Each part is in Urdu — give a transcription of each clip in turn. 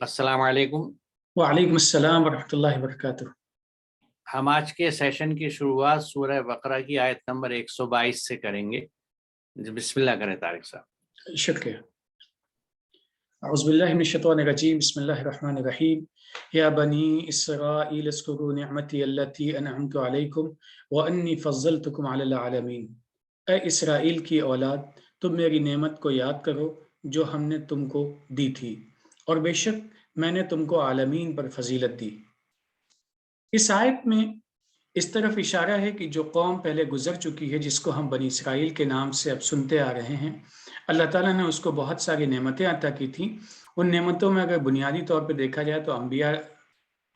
السلام علیکم۔ وعلیکم السلام ورحمۃ اللہ وبرکاتہ۔ ہم آج کے سیشن کی شروعات سورہ بقرہ کی آیت نمبر 122 سے کریں گے۔ بسم اللہ کریں طارق صاحب۔ شکریہ۔ اعوذ باللہ من الشیطان الرجیم، بسم اللہ الرحمن الرحیم۔ یا بنی اسرائیل اذکروا نعمتی التی انعمت علیکم وانی فضلتکم علی العالمین۔ اے اسرائیل کی اولاد، تم میری نعمت کو یاد کرو جو ہم نے تم کو دی تھی، اور بے شک میں نے تم کو عالمین پر فضیلت دی۔ اس آیت میں اس طرف اشارہ ہے کہ جو قوم پہلے گزر چکی ہے، جس کو ہم بنی اسرائیل کے نام سے اب سنتے آ رہے ہیں، اللہ تعالیٰ نے اس کو بہت ساری نعمتیں عطا کی تھیں۔ ان نعمتوں میں اگر بنیادی طور پہ دیکھا جائے تو انبیاء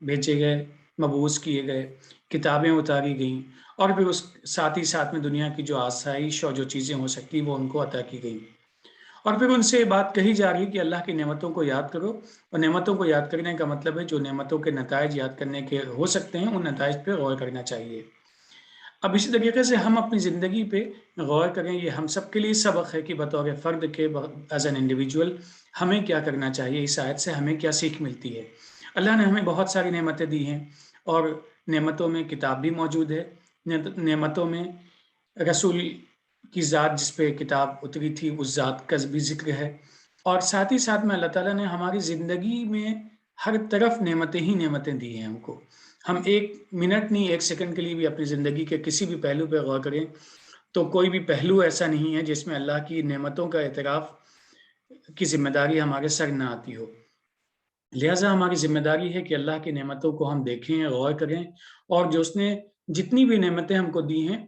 بھیجے گئے، مبعوث کیے گئے، کتابیں اتاری گئیں، اور پھر اس ساتھ ہی ساتھ میں دنیا کی جو آسائش اور جو چیزیں ہو سکتی وہ ان کو عطا کی گئیں، اور پھر ان سے بات کہی جا رہی کہ اللہ کی نعمتوں کو یاد کرو۔ اور نعمتوں کو یاد کرنے کا مطلب ہے جو نعمتوں کے نتائج یاد کرنے کے ہو سکتے ہیں، ان نتائج پہ غور کرنا چاہیے۔ اب اسی طریقے سے ہم اپنی زندگی پہ غور کریں، یہ ہم سب کے لیے سبق ہے کہ بطور فرد کے ایز این انڈیویجول ہمیں کیا کرنا چاہیے۔ اس آیت سے ہمیں کیا سیکھ ملتی ہے؟ اللہ نے ہمیں بہت ساری نعمتیں دی ہیں، اور نعمتوں میں کتاب بھی موجود ہے، نعمتوں میں رسول کی ذات جس پہ کتاب اتری تھی اس ذات کا بھی ذکر ہے، اور ساتھ ہی ساتھ میں اللہ تعالیٰ نے ہماری زندگی میں ہر طرف نعمتیں ہی نعمتیں دی ہیں ہم کو۔ ہم ایک منٹ نہیں، ایک سیکنڈ کے لیے بھی اپنی زندگی کے کسی بھی پہلو پہ غور کریں تو کوئی بھی پہلو ایسا نہیں ہے جس میں اللہ کی نعمتوں کا اعتراف کی ذمہ داری ہمارے سر نہ آتی ہو۔ لہٰذا ہماری ذمہ داری ہے کہ اللہ کی نعمتوں کو ہم دیکھیں، غور کریں، اور جو اس نے جتنی بھی نعمتیں ہم کو دی ہیں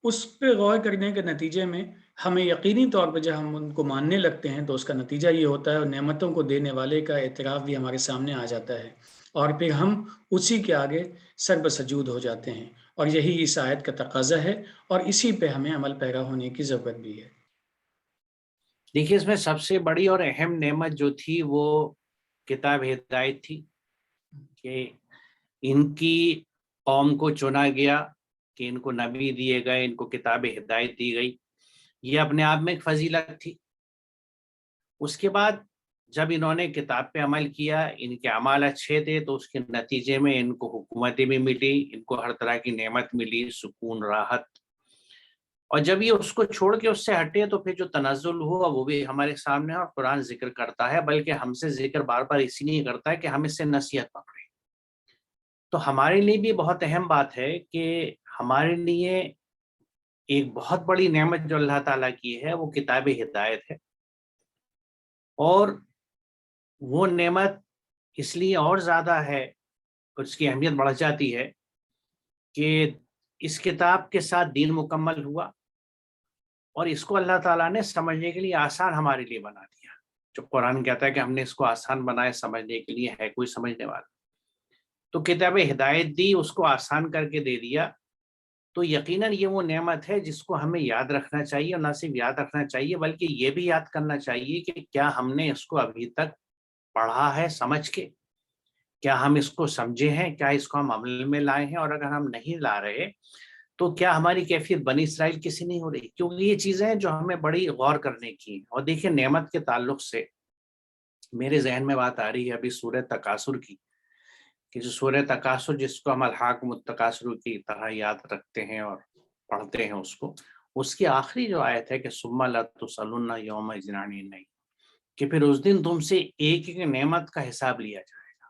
اس پہ غور کرنے کے نتیجے میں ہمیں یقینی طور پہ جب ہم ان کو ماننے لگتے ہیں تو اس کا نتیجہ یہ ہوتا ہے، اور نعمتوں کو دینے والے کا اعتراف بھی ہمارے سامنے آ جاتا ہے، اور پھر ہم اسی کے آگے سر بسجود ہو جاتے ہیں، اور یہی اس آیت کا تقاضا ہے، اور اسی پہ ہمیں عمل پیرا ہونے کی ضرورت بھی ہے۔ دیکھیے، اس میں سب سے بڑی اور اہم نعمت جو تھی وہ کتاب ہدایت تھی، کہ ان کی قوم کو چنا گیا، کہ ان کو نبی دیے گئے، ان کو کتاب ہدایت دی گئی۔ یہ اپنے آپ میں ایک فضیلت تھی۔ اس کے بعد جب انہوں نے کتاب پہ عمل کیا، ان کے اعمال اچھے تھے، تو اس کے نتیجے میں ان کو حکومتیں بھی ملی، ان کو ہر طرح کی نعمت ملی، سکون، راحت۔ اور جب یہ اس کو چھوڑ کے اس سے ہٹے تو پھر جو تنزل ہوا وہ بھی ہمارے سامنے ہے، اور قرآن ذکر کرتا ہے، بلکہ ہم سے ذکر بار بار اسی لیے کرتا ہے کہ ہم اس سے نصیحت پکڑیں۔ تو ہمارے لیے بھی بہت اہم بات ہے کہ ہمارے لیے ایک بہت بڑی نعمت جو اللہ تعالیٰ کی ہے وہ کتاب ہدایت ہے، اور وہ نعمت اس لیے اور زیادہ ہے، اس کی اہمیت بڑھ جاتی ہے کہ اس کتاب کے ساتھ دین مکمل ہوا، اور اس کو اللہ تعالیٰ نے سمجھنے کے لیے آسان ہمارے لیے بنا دیا۔ جو قرآن کہتا ہے کہ ہم نے اس کو آسان بنایا سمجھنے کے لیے، ہے کوئی سمجھنے والا؟ تو کتاب ہدایت دی، اس کو آسان کر کے دے دیا، تو یقیناً یہ وہ نعمت ہے جس کو ہمیں یاد رکھنا چاہیے، اور نہ صرف یاد رکھنا چاہیے بلکہ یہ بھی یاد کرنا چاہیے کہ کیا ہم نے اس کو ابھی تک پڑھا ہے سمجھ کے، کیا ہم اس کو سمجھے ہیں، کیا اس کو ہم عمل میں لائے ہیں، اور اگر ہم نہیں لا رہے تو کیا ہماری کیفیت بنی اسرائیل کسی نہیں ہو رہی؟ کیونکہ یہ چیزیں ہیں جو ہمیں بڑی غور کرنے کی ہیں۔ اور دیکھیں، نعمت کے تعلق سے میرے ذہن میں بات آ رہی ہے ابھی سورہ تکاثر کی، کہ جو سورہ تکاثر جس کو ہم الحاکم التکاثر کی طرح یاد رکھتے ہیں اور پڑھتے ہیں اس کی آخری جو آیت ہے کہ ثم لتسألن یومئذ عن النعیم، کہ پھر اس دن تم سے ایک ایک نعمت کا حساب لیا جائے گا۔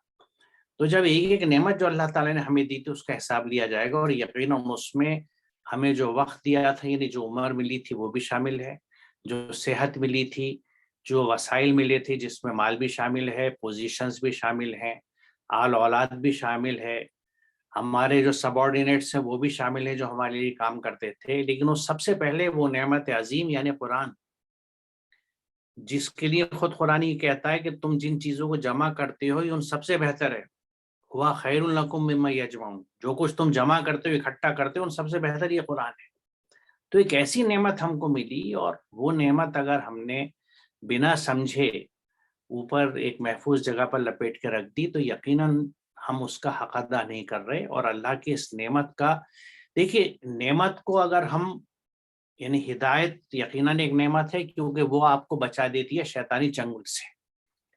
تو جب ایک ایک نعمت جو اللہ تعالیٰ نے ہمیں دی تھی اس کا حساب لیا جائے گا، اور یقیناً اس میں ہمیں جو وقت دیا تھا، یعنی جو عمر ملی تھی وہ بھی شامل ہے، جو صحت ملی تھی، جو وسائل ملے تھے جس میں مال بھی شامل ہے، پوزیشنز بھی شامل ہیں، آل اولاد بھی شامل ہے، ہمارے جو سب آرڈینیٹس ہیں وہ بھی شامل ہیں جو ہمارے لیے کام کرتے تھے، لیکن وہ سب سے پہلے وہ نعمت عظیم یعنی قرآن، جس کے لیے خود قرآن یہ کہتا ہے کہ تم جن چیزوں کو جمع کرتے ہو یہ ان سب سے بہتر ہے، ہوا خیر لکم مما یجمعون، جو کچھ تم جمع کرتے ہو اکٹھا کرتے ہو ان سب سے بہتر یہ قرآن ہے۔ تو ایک ایسی نعمت ہم کو ملی، اور وہ نعمت اگر ہم نے بنا سمجھے اوپر ایک محفوظ جگہ پر لپیٹ کے رکھ دی تو یقیناً ہم اس کا حق ادا نہیں کر رہے، اور اللہ کی اس نعمت کا دیکھیے، نعمت کو اگر ہم یعنی ہدایت یقیناً ایک نعمت ہے، کیونکہ وہ آپ کو بچا دیتی ہے شیطانی چنگل سے،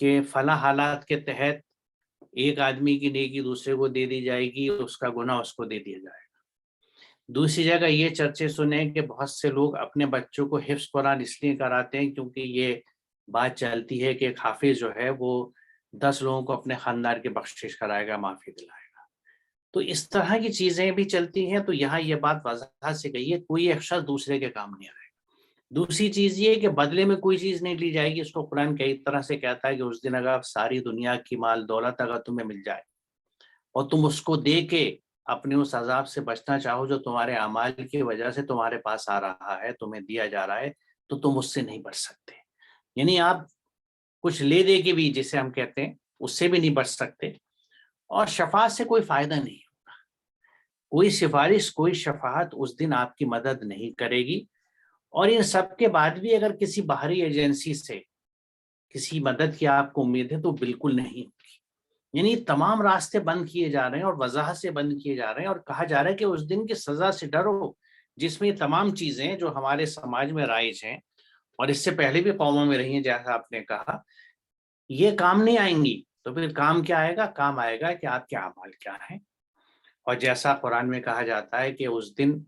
کہ فلاں حالات کے تحت ایک آدمی کی نیکی دوسرے کو دے دی جائے گی، اس کا گناہ اس کو دے دیا جائے گا۔ دوسری جگہ یہ چرچے سنیں کہ بہت سے لوگ اپنے بچوں کو حفظ قرآن اس لیے کراتے ہیں کیونکہ یہ بات چلتی ہے کہ ایک حافظ جو ہے وہ 10 لوگوں کو اپنے خاندان کی بخشش کرائے گا، معافی دلائے گا۔ تو اس طرح کی چیزیں بھی چلتی ہیں۔ تو یہاں یہ بات وضاحت سے کہی ہے، کوئی ایک شخص دوسرے کے کام نہیں آئے گا۔ دوسری چیز یہ کہ بدلے میں کوئی چیز نہیں لی جائے گی۔ اس کو قرآن کئی طرح سے کہتا ہے کہ اس دن اگر ساری دنیا کی مال دولت اگر تمہیں مل جائے اور تم اس کو دے کے اپنے اس عذاب سے بچنا چاہو جو تمہارے اعمال کی وجہ سے تمہارے پاس آ رہا ہے، تمہیں دیا جا رہا ہے، تو تم اس سے نہیں بچ سکتے۔ یعنی آپ کچھ لے دے کے بھی، جسے ہم کہتے ہیں، اس سے بھی نہیں بچ سکتے، اور شفاعت سے کوئی فائدہ نہیں ہوگا۔ کوئی سفارش، کوئی شفاعت اس دن آپ کی مدد نہیں کرے گی۔ اور ان سب کے بعد بھی اگر کسی باہری ایجنسی سے کسی مدد کی آپ کو امید ہے تو بالکل نہیں ہوگی۔ یعنی تمام راستے بند کیے جا رہے ہیں اور وضاحت سے بند کیے جا رہے ہیں، اور کہا جا رہا ہے کہ اس دن کی سزا سے ڈرو جس میں یہ تمام چیزیں جو ہمارے سماج میں رائج ہیں اور اس سے پہلے بھی قوموں میں رہی ہیں، جیسا آپ نے کہا، یہ کام نہیں آئیں گی۔ تو پھر کام کیا آئے گا؟ کام آئے گا کہ آپ کے اعمال کیا ہیں۔ اور جیسا قرآن میں کہا جاتا ہے کہ اس دن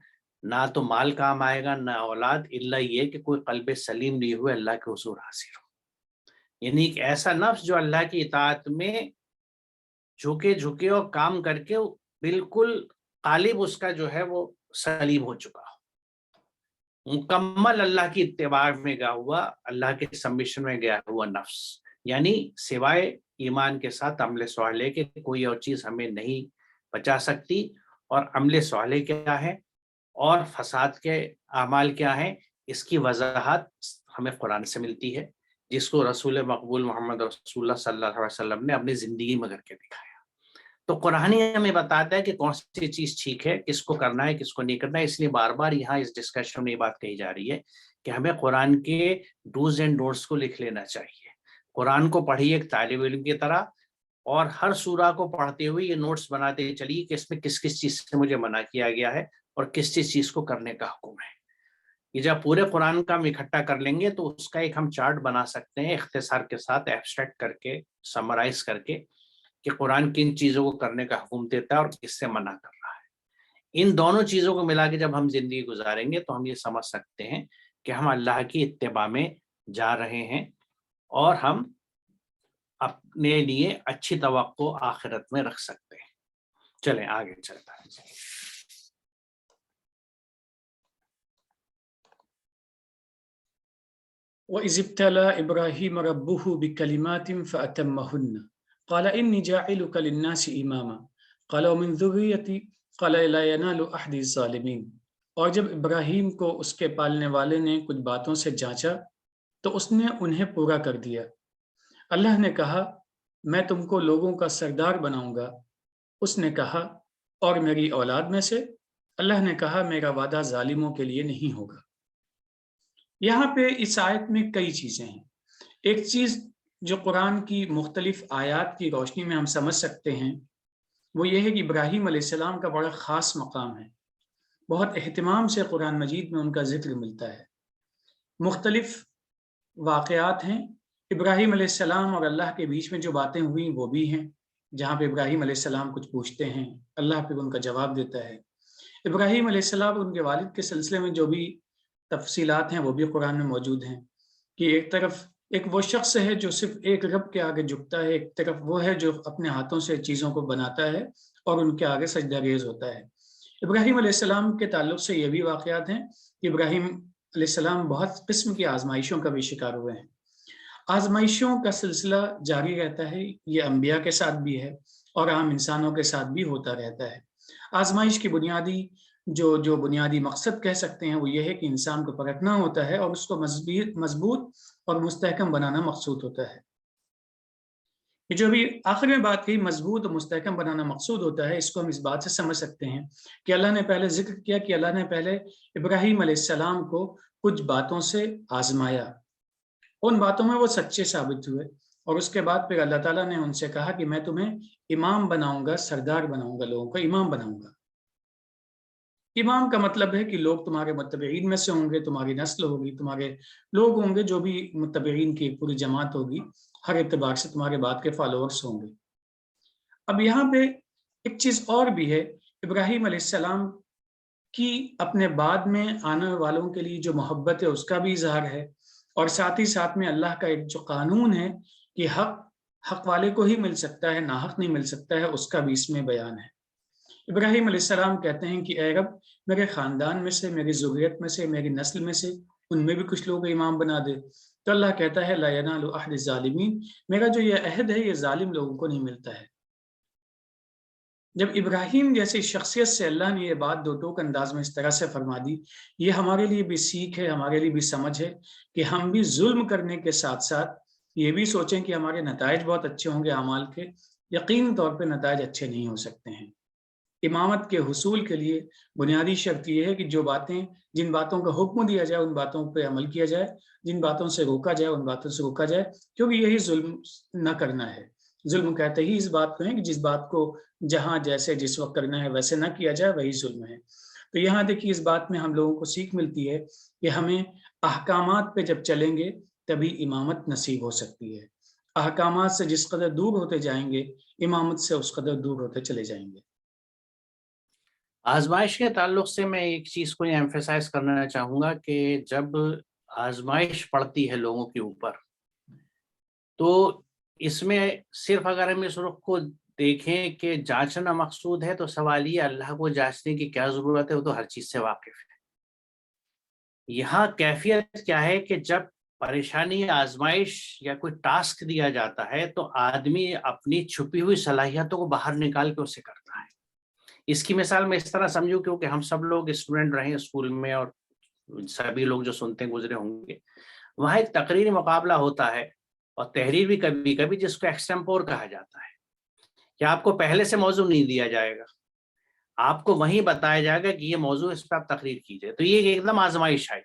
نہ تو مال کام آئے گا، نہ اولاد، الا یہ کہ کوئی قلب سلیم لیے ہوئے اللہ کے حضور حاضر ہو۔ یعنی ایک ایسا نفس جو اللہ کی اطاعت میں جھکے اور کام کر کے بالکل غالب اس کا جو ہے وہ سلیم ہو چکا ہو، مکمل اللہ کی اتباع میں گیا ہوا، اللہ کے سبمیشن میں گیا ہوا نفس۔ یعنی سوائے ایمان کے ساتھ عمل صالح کے کوئی اور چیز ہمیں نہیں بچا سکتی۔ اور عمل صالح کیا ہے اور فساد کے اعمال کیا ہیں، اس کی وضاحت ہمیں قرآن سے ملتی ہے، جس کو رسول مقبول محمد رسول اللہ صلی اللہ علیہ وسلم نے اپنی زندگی میں کر کے دکھایا۔ تو قرآن ہمیں بتاتا ہے کہ کون سی چیز ٹھیک ہے، کس کو کرنا ہے، کس کو نہیں کرنا ہے۔ اس لیے بار بار یہاں اس ڈسکشن میں یہ بات کہی جا رہی ہے کہ ہمیں قرآن کے ڈوز اینڈ ڈونٹس کو لکھ لینا چاہیے۔ قرآن کو پڑھیے ایک طالب علم کی طرح، اور ہر سورہ کو پڑھتے ہوئے یہ نوٹس بناتے چلیے کہ اس میں کس کس چیز سے مجھے منع کیا گیا ہے اور کس کس چیز کو کرنے کا حکم ہے۔ یہ جب پورے قرآن کا ہم اکٹھا کر لیں گے تو اس کا ایک ہم چارٹ بنا سکتے ہیں اختصار کے ساتھ، ایبسٹریکٹ کر کے، سمرائز کر کے، کہ قرآن کن چیزوں کو کرنے کا حکم دیتا ہے اور کس سے منع کر رہا ہے۔ ان دونوں چیزوں کو ملا کے جب ہم زندگی گزاریں گے تو ہم یہ سمجھ سکتے ہیں کہ ہم اللہ کی اتباع میں جا رہے ہیں اور ہم اپنے لیے اچھی توقع آخرت میں رکھ سکتے ہیں۔ چلیں آگے چلتا ہے۔ وَإِذِ ابْتَلَى إِبْرَاهِيمَ رَبُّهُ بِكَلِمَاتٍ فَأَتَمَّهُنَّ قَالَ إِنِّي جَاعِلُكَ لِلنَّاسِ إِمَامًا قَالَ وَمِنْ ذُرِّيَّتِي قَالَ لَا يَنَالُ أَحْدِ الظَّالِمِينَ۔ اور جب ابراہیم کو اس کے پالنے والے نے کچھ باتوں سے جانچا تو اس نے انہیں پورا کر دیا۔ اللہ نے کہا میں تم کو لوگوں کا سردار بناؤں گا۔ اس نے کہا اور میری اولاد میں سے؟ اللہ نے کہا میرا وعدہ ظالموں کے لیے نہیں ہوگا۔ یہاں پہ اس آیت میں کئی چیزیں ہیں۔ ایک چیز جو قرآن کی مختلف آیات کی روشنی میں ہم سمجھ سکتے ہیں وہ یہ ہے کہ ابراہیم علیہ السلام کا بڑا خاص مقام ہے۔ بہت اہتمام سے قرآن مجید میں ان کا ذکر ملتا ہے۔ مختلف واقعات ہیں۔ ابراہیم علیہ السلام اور اللہ کے بیچ میں جو باتیں ہوئیں وہ بھی ہیں، جہاں پہ ابراہیم علیہ السلام کچھ پوچھتے ہیں، اللہ پہ ان کا جواب دیتا ہے۔ ابراہیم علیہ السلام اور ان کے والد کے سلسلے میں جو بھی تفصیلات ہیں وہ بھی قرآن میں موجود ہیں، کہ ایک طرف ایک وہ شخص ہے جو صرف ایک رب کے آگے جھکتا ہے، ایک طرف وہ ہے جو اپنے ہاتھوں سے چیزوں کو بناتا ہے اور ان کے آگے سجدہ ریز ہوتا ہے۔ ابراہیم علیہ السلام کے تعلق سے یہ بھی واقعات ہیں کہ ابراہیم علیہ السلام بہت قسم کی آزمائشوں کا بھی شکار ہوئے ہیں۔ آزمائشوں کا سلسلہ جاری رہتا ہے، یہ انبیاء کے ساتھ بھی ہے اور عام انسانوں کے ساتھ بھی ہوتا رہتا ہے۔ آزمائش کی جو بنیادی مقصد کہہ سکتے ہیں وہ یہ ہے کہ انسان کو پرکھنا ہوتا ہے اور اس کو مضبوط اور مستحکم بنانا مقصود ہوتا ہے۔ یہ جو بھی آخر میں بات کی مضبوط اور مستحکم بنانا مقصود ہوتا ہے، اس کو ہم اس بات سے سمجھ سکتے ہیں کہ اللہ نے پہلے ذکر کیا کہ اللہ نے پہلے ابراہیم علیہ السلام کو کچھ باتوں سے آزمایا، ان باتوں میں وہ سچے ثابت ہوئے، اور اس کے بعد پھر اللہ تعالیٰ نے ان سے کہا کہ میں تمہیں امام بناؤں گا، سردار بناؤں گا، لوگوں کو امام بناؤں گا۔ امام کا مطلب ہے کہ لوگ تمہارے متبعین میں سے ہوں گے، تمہاری نسل ہوگی، تمہارے لوگ ہوں گے جو بھی متبعین کی پوری جماعت ہوگی، ہر اعتبار سے تمہارے بعد کے فالوورز ہوں گے۔ اب یہاں پہ ایک چیز اور بھی ہے، ابراہیم علیہ السلام کی اپنے بعد میں آنے والوں کے لیے جو محبت ہے اس کا بھی اظہار ہے، اور ساتھ ہی ساتھ میں اللہ کا ایک جو قانون ہے کہ حق والے کو ہی مل سکتا ہے، ناحق نہیں مل سکتا ہے، اس کا بھی اس میں بیان ہے۔ ابراہیم علیہ السلام کہتے ہیں کہ اے رب، میرے خاندان میں سے، میری ذریت میں سے، میری نسل میں سے ان میں بھی کچھ لوگ امام بنا دے۔ تو اللہ کہتا ہے لا ینال عہد الظالمین، میرا جو یہ عہد ہے یہ ظالم لوگوں کو نہیں ملتا ہے۔ جب ابراہیم جیسی شخصیت سے اللہ نے یہ بات دو ٹوک انداز میں اس طرح سے فرما دی، یہ ہمارے لیے بھی سیکھ ہے، ہمارے لیے بھی سمجھ ہے کہ ہم بھی ظلم کرنے کے ساتھ ساتھ یہ بھی سوچیں کہ ہمارے نتائج بہت اچھے ہوں گے اعمال کے۔ یقینی طور پہ نتائج اچھے نہیں ہو سکتے ہیں۔ امامت کے حصول کے لیے بنیادی شرط یہ ہے کہ جن باتوں کا حکم دیا جائے ان باتوں پہ عمل کیا جائے، جن باتوں سے روکا جائے ان باتوں سے روکا جائے، کیونکہ یہی ظلم نہ کرنا ہے۔ ظلم کہتے ہی اس بات کو ہے کہ جس بات کو جہاں جیسے جس وقت کرنا ہے ویسے نہ کیا جائے، وہی ظلم ہے۔ تو یہاں دیکھیے اس بات میں ہم لوگوں کو سیکھ ملتی ہے کہ ہمیں احکامات پہ جب چلیں گے تبھی امامت نصیب ہو سکتی ہے۔ احکامات سے جس قدر دور ہوتے جائیں گے، امامت سے اس قدر دور ہوتے چلے جائیں گے۔ آزمائش کے تعلق سے میں ایک چیز کو ایمفیسائز کرنا چاہوں گا کہ جب آزمائش پڑتی ہے لوگوں کے اوپر تو اس میں صرف اگر ہم اس رخ کو دیکھیں کہ جانچنا مقصود ہے تو سوال یہ اللہ کو جانچنے کی کیا ضرورت ہے، وہ تو ہر چیز سے واقف ہے۔ یہاں کیفیت کیا ہے کہ جب پریشانی، آزمائش یا کوئی ٹاسک دیا جاتا ہے تو آدمی اپنی چھپی ہوئی صلاحیتوں کو باہر نکال کے اسے کرتا ہے۔ اس کی مثال میں اس طرح سمجھوں کیونکہ ہم سب لوگ اسٹوڈنٹ رہے اسکول میں اور سبھی لوگ جو سنتے گزرے ہوں گے، وہاں ایک تقریری مقابلہ ہوتا ہے اور تحریر بھی کبھی کبھی، جس کو ایکسٹمپور کہا جاتا ہے، کہ آپ کو پہلے سے موضوع نہیں دیا جائے گا، آپ کو وہیں بتایا جائے گا کہ یہ موضوع، اس پہ آپ تقریر کیجیے۔ تو یہ ایک دم آزمائش ہے،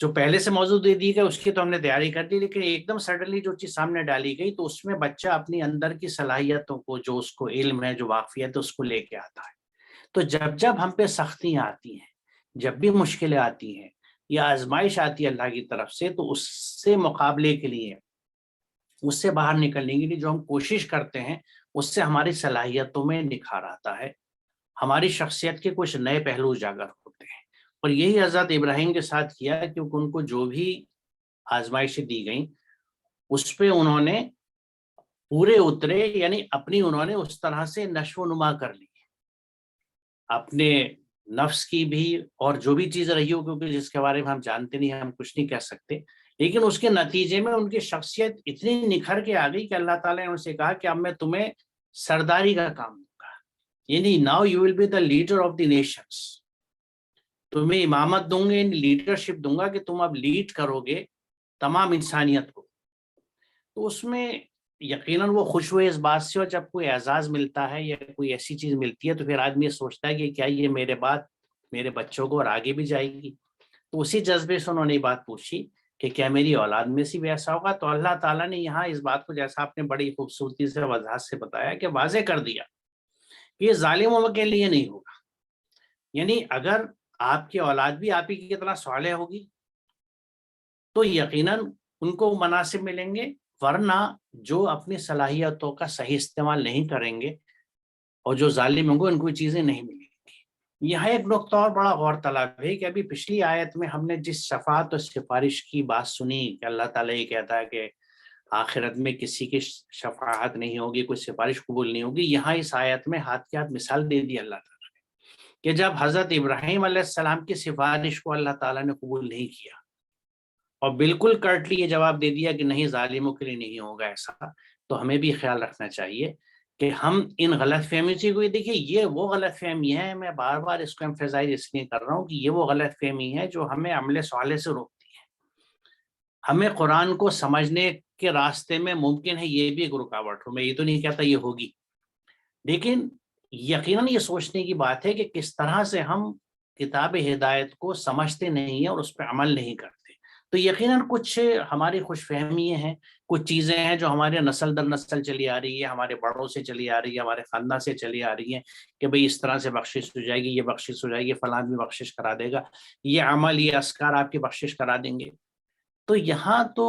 جو پہلے سے موضوع دے دی گئی اس کی تو ہم نے تیاری کر دی، لیکن ایک دم سڈنلی جو چیز سامنے ڈالی گئی تو اس میں بچہ اپنی اندر کی صلاحیتوں کو، جو اس کو علم ہے، جو واقفیت ہے، اس کو لے کے آتا ہے۔ تو جب جب ہم پہ سختیاں آتی ہیں، جب بھی مشکلیں آتی ہیں یا آزمائش آتی ہے اللہ کی طرف سے، تو اس سے مقابلے کے لیے، اس سے باہر نکلنے کے لیے جو ہم کوشش کرتے ہیں، اس سے ہماری صلاحیتوں میں نکھار آتا ہے، ہماری شخصیت کے کچھ نئے پہلو اجاگر ہوتے ہیں۔ اور یہی حضرت ابراہیم کے ساتھ کیا، کیونکہ ان کو جو بھی آزمائشیں دی گئیں اس پہ انہوں نے پورے اترے، یعنی اپنی انہوں نے اس طرح سے نشو و نما کر لی، اپنے نفس کی بھی اور جو بھی چیز رہی ہو، کیونکہ جس کے بارے میں ہم جانتے نہیں، ہم کچھ نہیں کہہ سکتے، لیکن اس کے نتیجے میں ان کی شخصیت اتنی نکھر کے آ گئی کہ اللہ تعالیٰ نے ان سے کہا کہ اب میں تمہیں سرداری کا کام دوں گا، یعنی now you will be the leader of the nations, تمہیں امامت دوں گے، لیڈرشپ دوں گا کہ تم اب لیڈ کرو گے تمام انسانیت کو۔ تو اس میں یقیناً وہ خوش ہوئے اس بات سے، اور جب کوئی اعزاز ملتا ہے یا کوئی ایسی چیز ملتی ہے تو پھر آدمی یہ سوچتا ہے کہ کیا یہ میرے بعد میرے بچوں کو اور آگے بھی جائے گی۔ تو اسی جذبے سے انہوں نے یہ بات پوچھی کہ کیا میری اولاد میں سے بھی ایسا ہوگا۔ تو اللہ تعالیٰ نے یہاں اس بات کو، جیسا آپ نے بڑی خوبصورتی سے وضاحت سے بتایا، کہ واضح کر دیا کہ یہ ظالموں کے لیے نہیں ہوگا، یعنی اگر آپ کی اولاد بھی آپ ہی کی طرح صالح ہوگی تو یقیناً ان کو مناصب ملیں گے، ورنہ جو اپنی صلاحیتوں کا صحیح استعمال نہیں کریں گے اور جو ظالم ہوں گے ان کو چیزیں نہیں ملیں گی۔ یہاں ایک نقطہ اور بڑا غور طلب ہے کہ ابھی پچھلی آیت میں ہم نے جس شفاعت اور سفارش کی بات سنی کہ اللہ تعالیٰ یہ کہتا ہے کہ آخرت میں کسی کی شفاعت نہیں ہوگی، کوئی سفارش قبول نہیں ہوگی، یہاں اس آیت میں ہاتھ کے ہاتھ مثال دے دی اللہ تعالیٰ نے کہ جب حضرت ابراہیم علیہ السلام کی سفارش کو اللہ تعالیٰ نے قبول نہیں کیا اور بالکل کرٹلی یہ جواب دے دیا کہ نہیں، ظالموں کے لیے نہیں ہوگا ایسا، تو ہمیں بھی خیال رکھنا چاہیے کہ ہم ان غلط فہمی سے کوئی، دیکھیے یہ وہ غلط فہمی ہے، میں بار بار اس کو ایمفیسائز اس لیے کر رہا ہوں کہ یہ وہ غلط فہمی ہے جو ہمیں عمل صالح سے روکتی ہے، ہمیں قرآن کو سمجھنے کے راستے میں ممکن ہے یہ بھی ایک رکاوٹ ہو، میں یہ تو نہیں کہتا یہ ہوگی، لیکن یقیناً یہ سوچنے کی بات ہے کہ کس طرح سے ہم کتاب ہدایت کو سمجھتے نہیں ہیں اور اس پہ عمل نہیں کرتے۔ تو یقیناً کچھ ہماری خوش فہمیاں ہیں، کچھ چیزیں ہیں جو ہمارے نسل در نسل چلی آ رہی ہے، ہمارے بڑوں سے چلی آ رہی ہے، ہمارے خاندان سے چلی آ رہی ہے کہ بھئی اس طرح سے بخشش ہو جائے گی، یہ بخشش ہو جائے گی، فلاں بھی بخشش کرا دے گا، یہ عمل، یہ اذکار آپ کی بخشش کرا دیں گے۔ تو یہاں تو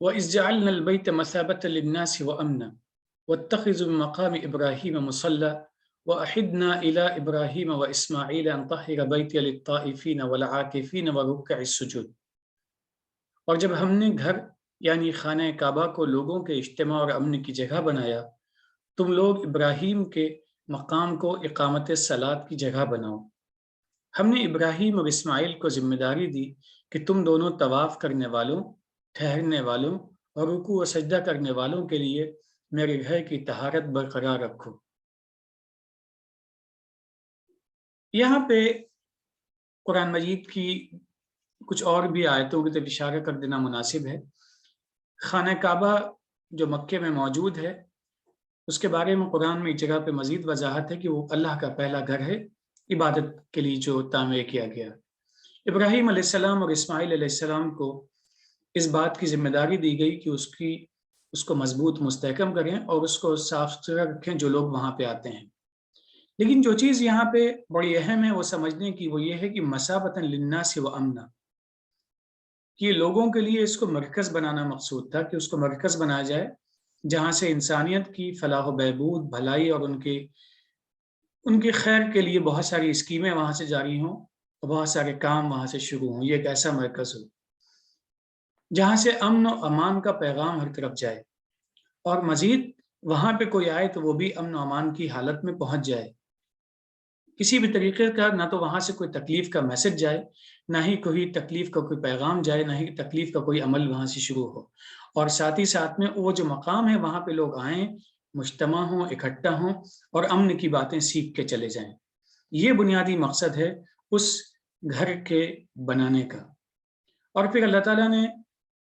وَإِذْ جَعَلْنَا الْبَيْتَ مَثَابَةً لِلنَّاسِ وَأَمْنًا وَاتَّخِذُوا مِن مَّقَامِ إِبْرَاهِيمَ مُصَلًّى وَأَحِدْنَا إِلَى إِبْرَاهِيمَ وَإِسْمَاعِيلَ أَن طَهِّرَ بَيْتِيَ لِلطَّائِفِينَ وَالْعَاكِفِينَ وَرُكَّعِ السُّجُودِ۔ اور جب ہم نے گھر یعنی خانہ کعبہ کو لوگوں کے اجتماع اور امن کی جگہ بنایا، تم لوگ ابراہیم کے مقام کو اقامت صلاۃ کی جگہ بناؤ۔ ہم نے ابراہیم اور اسماعیل کو ذمہ داری دی کہ تم دونوں طواف کرنے والوں، ٹھہرنے والوں اور رکوع و سجدہ کرنے والوں کے لیے میرے گھر کی طہارت برقرار رکھو۔ یہاں پہ قرآن مجید کی کچھ اور بھی آیتوں کی طرف اشارہ کر دینا مناسب ہے۔ خانہ کعبہ جو مکے میں موجود ہے، اس کے بارے میں قرآن میں ایک جگہ پہ مزید وضاحت ہے کہ وہ اللہ کا پہلا گھر ہے عبادت کے لیے جو تعمیر کیا گیا۔ ابراہیم علیہ السلام اور اسماعیل علیہ السلام کو اس بات کی ذمہ داری دی گئی کہ اس کو مضبوط مستحکم کریں اور اس کو صاف ستھرا رکھیں جو لوگ وہاں پہ آتے ہیں۔ لیکن جو چیز یہاں پہ بڑی اہم ہے وہ سمجھنے کی، وہ یہ ہے کہ مثابۃ للناس وامنا، کہ لوگوں کے لیے اس کو مرکز بنانا مقصود تھا، کہ اس کو مرکز بنایا جائے جہاں سے انسانیت کی فلاح و بہبود، بھلائی اور ان کے خیر کے لیے بہت ساری اسکیمیں وہاں سے جاری ہوں اور بہت سارے کام وہاں سے شروع ہوں۔ یہ ایک ایسا مرکز ہو جہاں سے امن و امان کا پیغام ہر طرف جائے، اور مزید وہاں پہ کوئی آئے تو وہ بھی امن و امان کی حالت میں پہنچ جائے۔ کسی بھی طریقے کا نہ تو وہاں سے کوئی تکلیف کا میسج جائے، نہ ہی کوئی تکلیف کا کوئی پیغام جائے، نہ ہی تکلیف کا کوئی عمل وہاں سے شروع ہو، اور ساتھ ہی ساتھ میں وہ جو مقام ہے وہاں پہ لوگ آئیں، مجتمع ہوں، اکٹھا ہوں اور امن کی باتیں سیکھ کے چلے جائیں۔ یہ بنیادی مقصد ہے اس گھر کے بنانے کا۔ اور پھر اللہ تعالیٰ نے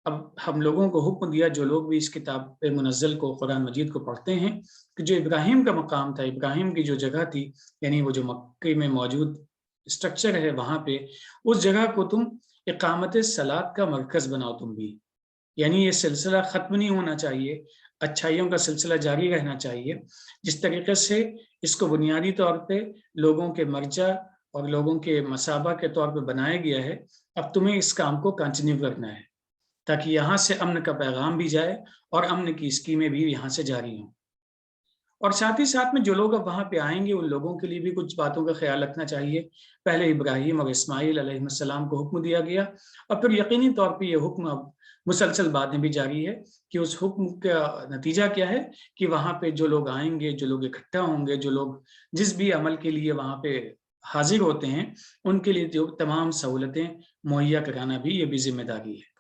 اب ہم لوگوں کو حکم دیا، جو لوگ بھی اس کتاب منزل کو، قرآن مجید کو پڑھتے ہیں، کہ جو ابراہیم کا مقام تھا، ابراہیم کی جو جگہ تھی، یعنی وہ جو مکے میں موجود اسٹرکچر ہے وہاں پہ، اس جگہ کو تم اقامت صلاۃ کا مرکز بناؤ تم بھی۔ یعنی یہ سلسلہ ختم نہیں ہونا چاہیے، اچھائیوں کا سلسلہ جاری رہنا چاہیے۔ جس طریقے سے اس کو بنیادی طور پہ لوگوں کے مرجع اور لوگوں کے مثابہ کے طور پہ بنایا گیا ہے، اب تمہیں اس کام کو کنٹینیو کرنا ہے تاکہ یہاں سے امن کا پیغام بھی جائے اور امن کی اسکیمیں بھی یہاں سے جاری ہوں۔ اور ساتھ ہی ساتھ میں جو لوگ اب وہاں پہ آئیں گے ان لوگوں کے لیے بھی کچھ باتوں کا خیال رکھنا چاہیے۔ پہلے ابراہیم اور اسماعیل علیہ السلام کو حکم دیا گیا، اور پھر یقینی طور پہ یہ حکم اب مسلسل بعد میں بھی جاری ہے کہ اس حکم کا نتیجہ کیا ہے کہ وہاں پہ جو لوگ آئیں گے، جو لوگ اکٹھا ہوں گے، جو لوگ جس بھی عمل کے لیے وہاں پہ حاضر ہوتے ہیں، ان کے لیے جو تمام سہولتیں مہیا کرانا بھی یہ بھی ذمہ داری ہے۔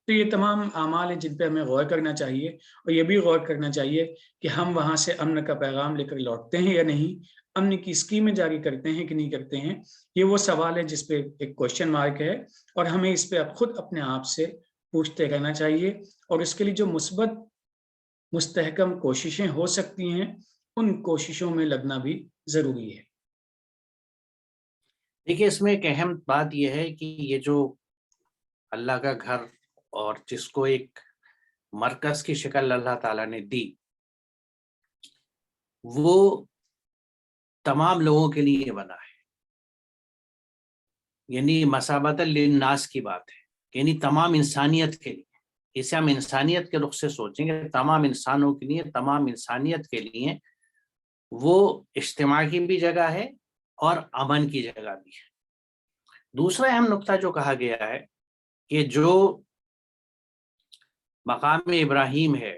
تو یہ تمام اعمال ہیں جن پہ ہمیں غور کرنا چاہیے، اور یہ بھی غور کرنا چاہیے کہ ہم وہاں سے امن کا پیغام لے کر لوٹتے ہیں یا نہیں، امن کی اسکیمیں جاری کرتے ہیں کہ نہیں کرتے ہیں۔ یہ وہ سوال ہے جس پہ ایک کوشچن مارک ہے، اور ہمیں اس پہ خود اپنے آپ سے پوچھتے رہنا چاہیے، اور اس کے لیے جو مثبت مستحکم کوششیں ہو سکتی ہیں ان کوششوں میں لگنا بھی ضروری ہے۔ دیکھیے، اس میں ایک اہم بات یہ ہے کہ یہ جو اللہ کا گھر اور جس کو ایک مرکز کی شکل اللہ تعالیٰ نے دی، وہ تمام لوگوں کے لیے بنا ہے، یعنی مثابۃ للناس کی بات ہے، یعنی تمام انسانیت کے لیے۔ اسے ہم انسانیت کے رخ سے سوچیں گے، تمام انسانوں کے لیے، تمام انسانیت کے لیے وہ اجتماع کی بھی جگہ ہے اور امن کی جگہ بھی ہے۔ دوسرا اہم نقطہ جو کہا گیا ہے کہ جو مقام ابراہیم ہے،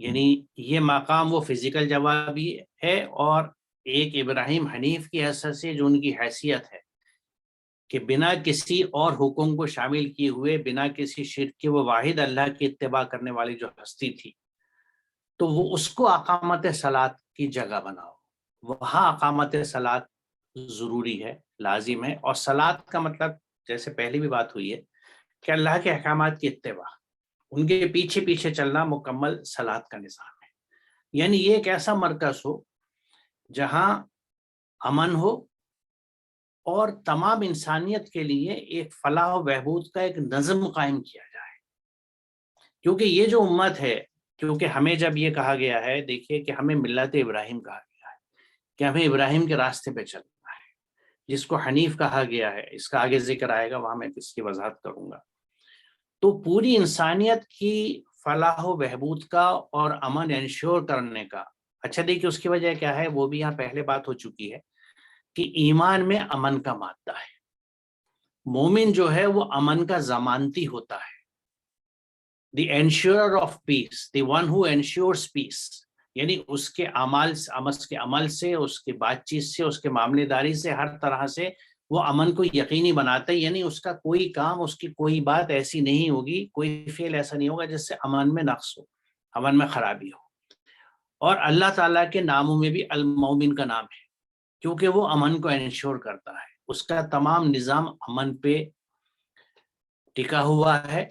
یعنی یہ مقام وہ فزیکل جگہ بھی ہے، اور ایک ابراہیم حنیف کی حیثیت سے جو ان کی حیثیت ہے، کہ بنا کسی اور حکم کو شامل کیے ہوئے، بنا کسی شرک کے، وہ واحد اللہ کی اتباع کرنے والی جو ہستی تھی، تو وہ اس کو اقامت صلاۃ کی جگہ بناؤ. وہاں اقامت صلاۃ ضروری ہے، لازم ہے. اور صلاۃ کا مطلب جیسے پہلے بھی بات ہوئی ہے کہ اللہ کے احکامات کی اتباع، ان کے پیچھے پیچھے چلنا مکمل صلاۃ کا نظام ہے. یعنی یہ ایک ایسا مرکز ہو جہاں امن ہو اور تمام انسانیت کے لیے ایک فلاح و بہبود کا ایک نظم قائم کیا جائے. کیونکہ یہ جو امت ہے، کیونکہ ہمیں جب یہ کہا گیا ہے، دیکھیے کہ ہمیں ملت ابراہیم کہا گیا ہے کہ ہمیں ابراہیم کے راستے پہ چلنا ہے، جس کو حنیف کہا گیا ہے. اس کا آگے ذکر آئے گا، وہاں میں اس کی وضاحت کروں گا. تو پوری انسانیت کی فلاح و بہبود کا اور امن انشور کرنے کا. اچھا دیکھیے اس کی وجہ کیا ہے، وہ بھی یہاں پہلے بات ہو چکی ہے کہ ایمان میں امن کا مادہ ہے. مومن جو ہے وہ امن کا ضمانتی ہوتا ہے. The insurer of peace, the one who insures peace. یعنی اس کے عمل سے، اس کے بات چیت سے، اس کے معاملے داری سے، ہر طرح سے وہ امن کو یقینی بناتا ہے. یعنی اس کا کوئی کام، اس کی کوئی بات ایسی نہیں ہوگی، کوئی فعل ایسا نہیں ہوگا جس سے امن میں نقص ہو، امن میں خرابی ہو. اور اللہ تعالیٰ کے ناموں میں بھی المومن کا نام ہے، کیونکہ وہ امن کو انشور کرتا ہے. اس کا تمام نظام امن پہ ٹکا ہوا ہے.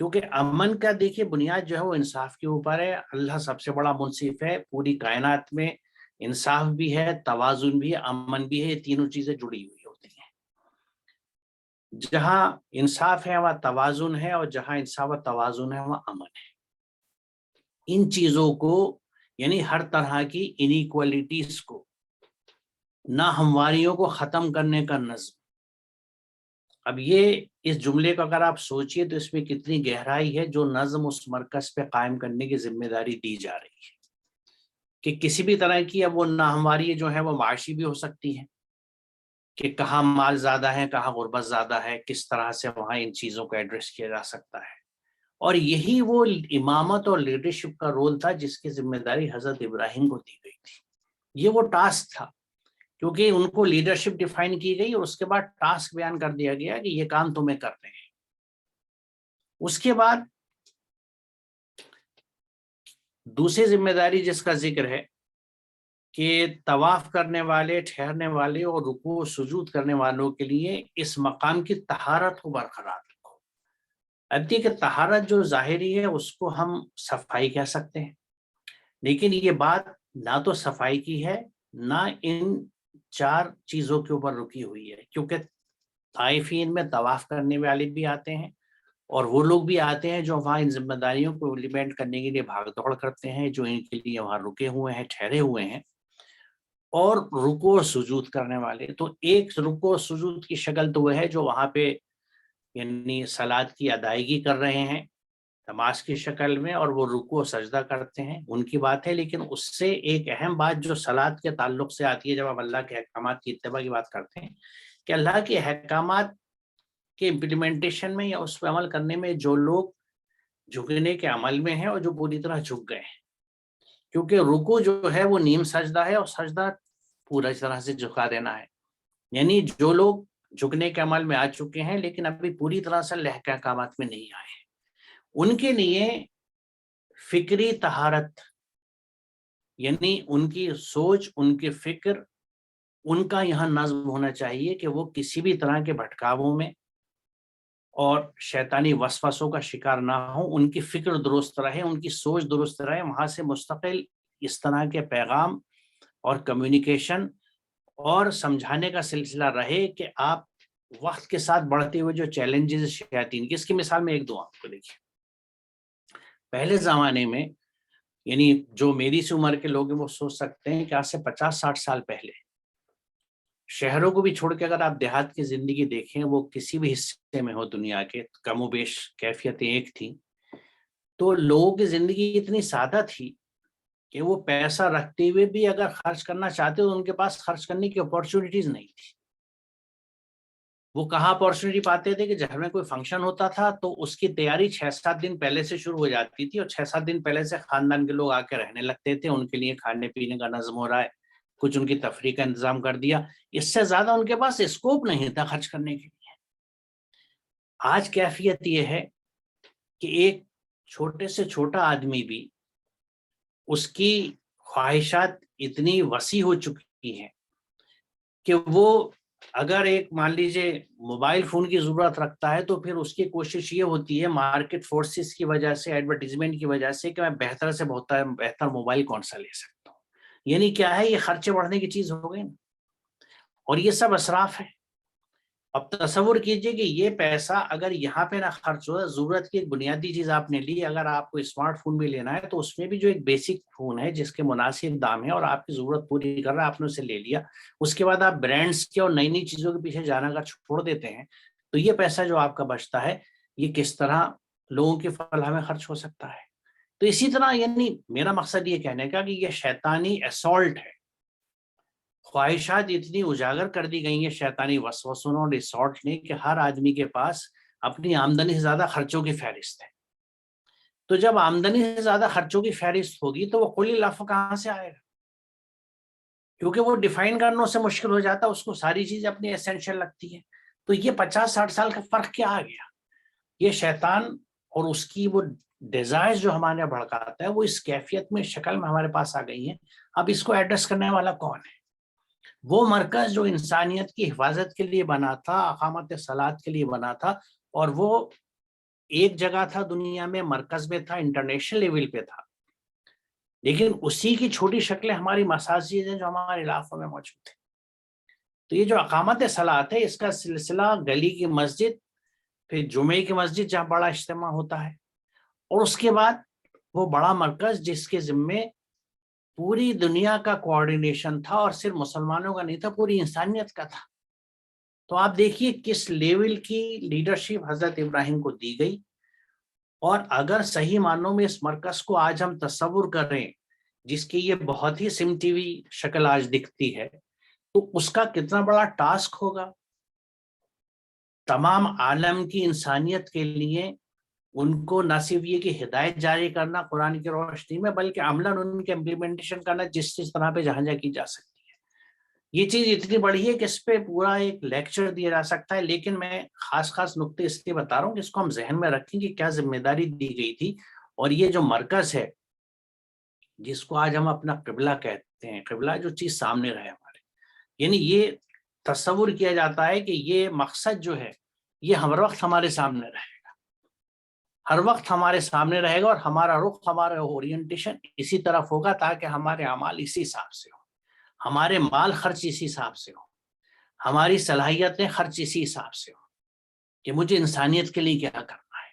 کیونکہ امن کا دیکھیے بنیاد جو ہے وہ انصاف کے اوپر ہے. اللہ سب سے بڑا منصف ہے. پوری کائنات میں انصاف بھی ہے، توازن بھی ہے، امن بھی ہے. یہ تینوں چیزیں جڑی ہوئی ہوتی ہیں. جہاں انصاف ہے وہاں توازن ہے، اور جہاں انصاف و توازن ہے وہاں امن ہے. ان چیزوں کو، یعنی ہر طرح کی انیکوالٹیز کو، ناہمواریوں کو ختم کرنے کا نظم. اب یہ اس جملے کو اگر آپ سوچئے تو اس میں کتنی گہرائی ہے. جو نظم اس مرکز پہ قائم کرنے کی ذمہ داری دی جا رہی ہے کہ کسی بھی طرح کی اب وہ ناہمواری جو ہے وہ معاشی بھی ہو سکتی ہے، کہ کہاں مال زیادہ ہے، کہاں غربت زیادہ ہے، کس طرح سے وہاں ان چیزوں کو ایڈریس کیا جا سکتا ہے. اور یہی وہ امامت اور لیڈرشپ کا رول تھا جس کی ذمہ داری حضرت ابراہیم کو دی گئی تھی. یہ وہ ٹاسک تھا، کیونکہ ان کو لیڈرشپ ڈیفائن کی گئی اور اس کے بعد ٹاسک بیان کر دیا گیا کہ یہ کام تمہیں کرنے ہیں. اس کے بعد دوسری ذمہ داری جس کا ذکر ہے کہ طواف کرنے والے، ٹھہرنے والے اور رکوع و سجود کرنے والوں کے لیے اس مقام کی طہارت کو برقرار رکھو. اب دیکھیے کہ طہارت جو ظاہری ہے اس کو ہم صفائی کہہ سکتے ہیں، لیکن یہ بات نہ تو صفائی کی ہے، نہ ان چار چیزوں کے اوپر رکی ہوئی ہے. کیونکہ طائفین میں طواف کرنے والے بھی آتے ہیں، اور وہ لوگ بھی آتے ہیں جو وہاں ان ذمہ داریوں کو امپلیمنٹ کرنے کے لیے بھاگ دوڑ کرتے ہیں، جو ان کے لیے وہاں رکے ہوئے ہیں، ٹھہرے ہوئے ہیں. اور رکوع و سجود کرنے والے، تو ایک رکوع و سجود کی شکل تو وہ ہے جو وہاں پہ یعنی صلاۃ کی ادائیگی کر رہے ہیں نماز کی شکل میں، اور وہ رکوع و سجدہ کرتے ہیں، ان کی بات ہے. لیکن اس سے ایک اہم بات جو صلاۃ کے تعلق سے آتی ہے، جب ہم اللہ کے احکامات کی اتباع کی بات کرتے ہیں، کہ اللہ کے احکامات کے امپلیمنٹیشن میں یا اس پہ عمل کرنے میں جو لوگ جھکنے کے عمل میں ہیں اور جو پوری طرح جھک گئے ہیں. کیونکہ رکوع جو ہے وہ نیم سجدہ ہے، اور سجدہ پورا اس طرح سے جھکا دینا ہے. یعنی جو لوگ جھکنے کے عمل میں آ چکے ہیں لیکن ابھی پوری طرح سے اللہ کے احکامات میں نہیں آئے ہیں، ان کے لیے فکری طہارت، یعنی ان کی سوچ، ان کی فکر، ان کا یہاں نظم ہونا چاہیے کہ وہ کسی بھی طرح کے بھٹکاووں میں اور شیطانی وسوسوں کا شکار نہ ہوں. ان کی فکر درست رہے، ان کی سوچ درست رہے، وہاں سے مستقل اس طرح کے پیغام اور کمیونیکیشن اور سمجھانے کا سلسلہ رہے کہ آپ وقت کے ساتھ بڑھتے ہوئے جو چیلنجز شیاطین کی، اس کی مثال میں ایک دو آپ کو دیکھیے. پہلے زمانے میں، یعنی جو میری سی عمر کے لوگ ہیں وہ سوچ سکتے ہیں کہ آج سے 50-60 سال پہلے شہروں کو بھی چھوڑ کے اگر آپ دیہات کی زندگی دیکھیں، وہ کسی بھی حصے میں ہو دنیا کے، کم و بیش کیفیتیں ایک تھیں. تو لوگوں کی زندگی اتنی سادہ تھی کہ وہ پیسہ رکھتے ہوئے بھی اگر خرچ کرنا چاہتے تو ان کے پاس خرچ کرنے کی اپارچونیٹیز نہیں تھی. وہ کہاں اپارچونیٹی پاتے تھے کہ گھر میں کوئی فنکشن ہوتا تھا تو اس کی تیاری 6-7 دن پہلے سے شروع ہو جاتی تھی، اور 6-7 دن پہلے سے خاندان کے لوگ آ کے رہنے لگتے تھے. ان کے لیے کھانے پینے کا نظم ہو رہا ہے، کچھ ان کی تفریح کا انتظام کر دیا. اس سے زیادہ ان کے پاس اسکوپ نہیں تھا خرچ کرنے کے لیے. آج کیفیت یہ ہے کہ ایک چھوٹے سے چھوٹا آدمی بھی اس کی خواہشات اتنی وسیع ہو چکی ہیں کہ وہ اگر ایک مان لیجیے موبائل فون کی ضرورت رکھتا ہے تو پھر اس کی کوشش یہ ہوتی ہے مارکیٹ فورسز کی وجہ سے، ایڈورٹیزمنٹ کی وجہ سے، کہ میں بہتر سے بہتر موبائل کون سا لے سکتا ہوں. یعنی کیا ہے، یہ خرچے بڑھنے کی چیز ہو گئی نا، اور یہ سب اسراف ہے. اب تصور کیجئے کہ یہ پیسہ اگر یہاں پہ نہ خرچ ہو، ضرورت کی ایک بنیادی چیز آپ نے لی، اگر آپ کو اسمارٹ فون بھی لینا ہے تو اس میں بھی جو ایک بیسک فون ہے جس کے مناسب دام ہے اور آپ کی ضرورت پوری کر رہا ہے، آپ نے اسے لے لیا، اس کے بعد آپ برانڈز کے اور نئی نئی چیزوں کے پیچھے جانا کا چھوڑ دیتے ہیں، تو یہ پیسہ جو آپ کا بچتا ہے یہ کس طرح لوگوں کی فلاح میں خرچ ہو سکتا ہے. تو اسی طرح یعنی میرا مقصد یہ کہنے کا کہ یہ شیطانی اسالٹ ہے. خواہشات اتنی اجاگر کر دی گئی ہیں شیطانی وسوسوں اور ریسارٹ نے کہ ہر آدمی کے پاس اپنی آمدنی سے زیادہ خرچوں کی فہرست ہے. تو جب آمدنی سے زیادہ خرچوں کی فہرست ہوگی تو وہ کلی لفظ کہاں سے آئے گا؟ کیونکہ وہ ڈیفائن کرنا سے مشکل ہو جاتا ہے، اس کو ساری چیزیں اپنی ایسینشل لگتی ہیں. تو یہ 50-60 سال کا فرق کیا آ گیا؟ یہ شیطان اور اس کی وہ ڈیزائرز جو ہمارے بھڑکاتا ہے وہ اس کیفیت میں شکل میں ہمارے پاس آ گئی ہیں. اب اس کو ایڈریس کرنے والا کون ہے؟ وہ مرکز جو انسانیت کی حفاظت کے لیے بنا تھا، اقامت صلاۃ کے لیے بنا تھا، اور وہ ایک جگہ تھا دنیا میں، مرکز میں تھا، انٹرنیشنل لیول پہ تھا، لیکن اسی کی چھوٹی شکلیں ہماری مساجد ہیں جو ہمارے علاقوں میں موجود ہیں. تو یہ جو اقامت صلاۃ ہے اس کا سلسلہ گلی کی مسجد، پھر جمعے کی مسجد جہاں بڑا اجتماع ہوتا ہے، اور اس کے بعد وہ بڑا مرکز جس کے ذمے پوری دنیا کا کوآرڈینیشن تھا، اور صرف مسلمانوں کا نہیں تھا، پوری انسانیت کا تھا. تو آپ دیکھیے کس لیول کی لیڈرشپ حضرت ابراہیم کو دی گئی. اور اگر صحیح معنوں میں اس مرکز کو آج ہم تصور کریں جس کی یہ بہت ہی سمٹی ہوئی شکل آج دکھتی ہے، تو اس کا کتنا بڑا ٹاسک ہوگا تمام عالم کی انسانیت کے لیے. ان کو نہ صرف یہ کہ ہدایت جاری کرنا قرآن کی روشنی میں، بلکہ عملاً ان کے امپلیمنٹیشن کرنا جس طرح پہ جہاں جہاں کی جا سکتی ہے. یہ چیز اتنی بڑی ہے کہ اس پہ پورا ایک لیکچر دیا جا سکتا ہے، لیکن میں خاص نقطے اس لیے بتا رہا ہوں کہ اس کو ہم ذہن میں رکھیں کہ کیا ذمہ داری دی گئی تھی. اور یہ جو مرکز ہے جس کو آج ہم اپنا قبلہ کہتے ہیں، قبلہ جو چیز سامنے رہے ہمارے، یعنی یہ تصور کیا جاتا ہے کہ یہ مقصد جو ہے یہ ہر وقت ہمارے سامنے رہے گا، ہر وقت ہمارے سامنے رہے گا، اور ہمارا رخ، ہمارا اورینٹیشن اسی طرف ہوگا تاکہ ہمارے اعمال اسی حساب سے ہوں، ہمارے مال خرچ اسی حساب سے ہوں، ہماری صلاحیتیں خرچ اسی حساب سے ہوں کہ مجھے انسانیت کے لیے کیا کرنا ہے.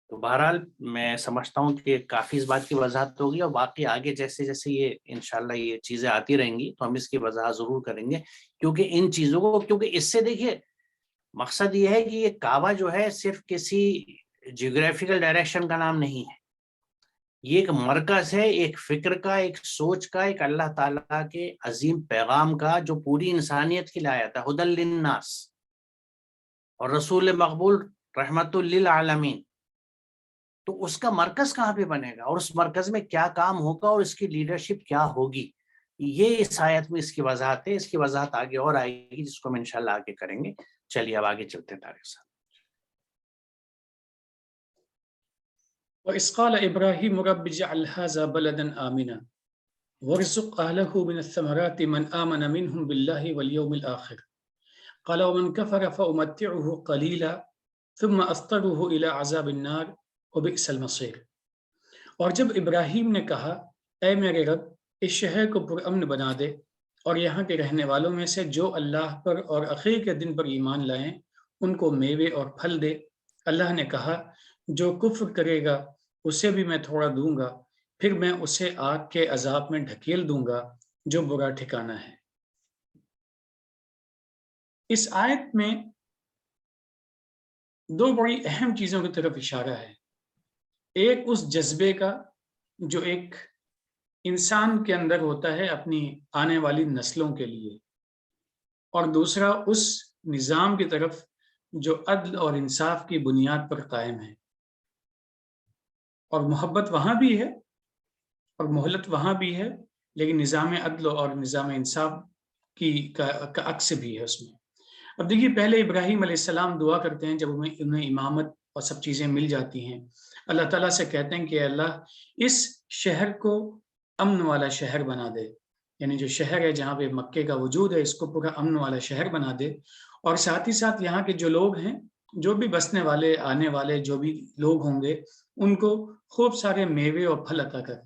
تو بہرحال میں سمجھتا ہوں کہ کافی اس بات کی وضاحت ہوگی، اور باقی آگے جیسے جیسے یہ انشاءاللہ یہ چیزیں آتی رہیں گی تو ہم اس کی وضاحت ضرور کریں گے. کیونکہ ان چیزوں کو، کیونکہ اس سے دیکھیے مقصد یہ ہے کہ یہ کعبہ جو ہے صرف کسی جیوگرافیکل ڈائریکشن کا نام نہیں ہے، یہ ایک مرکز ہے، ایک فکر کا، ایک سوچ کا، ایک اللہ تعالیٰ کے عظیم پیغام کا جو پوری انسانیت کے لیے آیا تھا، ہدی للناس، اور رسول مقبول رحمت للعالمین. تو اس کا مرکز کہاں پہ بنے گا، اور اس مرکز میں کیا کام ہوگا، اور اس کی لیڈرشپ کیا ہوگی، یہ اس آیت میں اس کی وضاحت ہے. اس کی وضاحت آگے اور آئے گی جس کو ہم انشاءاللہ آگے کریں گے. چلیے اب آگے چلتے ہیں طارق صاحب. وَإِذْ قَالَ إِبْرَاهِيمُ رَبِّ اجْعَلْ هَٰذَا بَلَدًا آمِنًا وَارْزُقْ أَهْلَهُ مِنَ الثَّمَرَاتِ مَنْ آمَنَ مِنْهُمْ بِاللَّهِ وَالْيَوْمِ الْآخِرِ قَالَ وَمَنْ كَفَرَ فَأُمَتِّعُهُ قَلِيلًا ثُمَّ أَضْطَرُّهُ إِلَىٰ عَذَابِ النَّارِ وَبِئْسَ الْمَصِيرُ. اور جب ابراہیم نے کہا اے میرے رب اس شہر کو پرامن بنا دے، اور یہاں کے رہنے والوں میں سے جو اللہ پر اور آخر کے دن پر ایمان لائیں ان کو میوے اور پھل دے. اللہ نے کہا جو کفر کرے گا اسے بھی میں تھوڑا دوں گا، پھر میں اسے آگ کے عذاب میں ڈھکیل دوں گا جو برا ٹھکانہ ہے. اس آیت میں دو بڑی اہم چیزوں کی طرف اشارہ ہے. ایک اس جذبے کا جو ایک انسان کے اندر ہوتا ہے اپنی آنے والی نسلوں کے لیے، اور دوسرا اس نظام کی طرف جو عدل اور انصاف کی بنیاد پر قائم ہے. اور محبت وہاں بھی ہے اور مہلت وہاں بھی ہے، لیکن نظام عدل اور نظام انصاف کا عکس بھی ہے اس میں. اب دیکھیے پہلے ابراہیم علیہ السلام دعا کرتے ہیں جب انہیں امامت اور سب چیزیں مل جاتی ہیں، اللہ تعالیٰ سے کہتے ہیں کہ اللہ اس شہر کو امن والا شہر بنا دے، یعنی جو شہر ہے جہاں پہ مکے کا وجود ہے اس کو پورا امن والا شہر بنا دے، اور ساتھ ہی ساتھ یہاں کے جو لوگ ہیں، جو بھی بسنے والے آنے والے جو بھی لوگ ہوں گے، ان کو خوب سارے میوے اور پھل عطا کر،